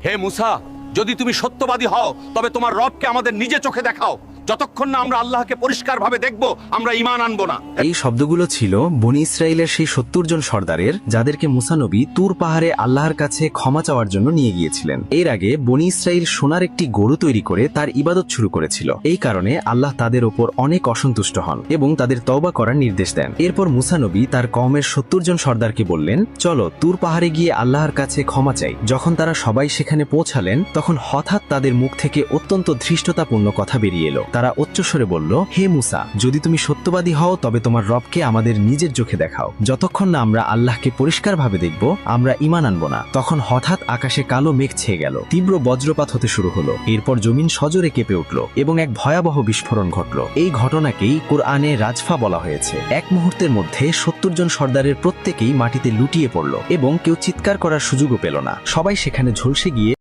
হে মুসা, যদি তুমি সত্যবাদী হও তবে তোমার রবকে আমাদের নিজে চোখে দেখাও। যতক্ষণ না আমরা আল্লাহকে পরিষ্কারভাবে দেখব, আমরা ঈমান আনবো না। এই শব্দগুলো ছিল বনি ইসরায়েলের সেই ৭০ জন সর্দারের, যাদেরকে মুসা নবী তুর পাহাড়ে আল্লাহর কাছে ক্ষমা চাওয়ার জন্য নিয়ে গিয়েছিলেন। এর আগে বনি ইসরায়েল সোনার একটি গরু তৈরি করে তার ইবাদত শুরু করেছিল। এই কারণে আল্লাহ তাদের ওপর অনেক অসন্তুষ্ট হন এবং তাদের তওবা করার নির্দেশ দেন। এরপর মুসা নবী তার কওমের ৭০ জন সর্দারকে বললেন, চলো তুর পাহাড়ে গিয়ে আল্লাহর কাছে ক্ষমা চাই। যখন তারা সবাই সেখানে পৌঁছালেন, তখন হঠাৎ তাদের মুখ থেকে অত্যন্ত ধৃষ্টতাপূর্ণ কথা বেরিয়ে এলো। তারা উচ্চস্বরে বলল, হে মুসা, যদি তুমি সত্যবাদী হও তবে তোমার রবকে আমাদের নিজের চোখে দেখাও। যতক্ষণ না আমরা আল্লাহকে পরিষ্কারভাবে দেখব, আমরা ঈমান আনব না। তখন হঠাৎ আকাশে কালো মেঘ ছেয়ে গেল, তীব্র বজ্রপাত হতে শুরু হলো। এরপর জমিন সজোরে কেঁপে উঠল এবং এক ভয়াবহ বিস্ফোরণ ঘটল। এই ঘটনাকেই কোরআনে রাজফা বলা হয়েছে। এক মুহূর্তের মধ্যে ৭০ জন সর্দারের প্রত্যেকেই মাটিতে লুটিয়ে পড়ল এবং কেউ চিৎকার করার সুযোগও পেল না। সবাই সেখানে ঝলসে গিয়ে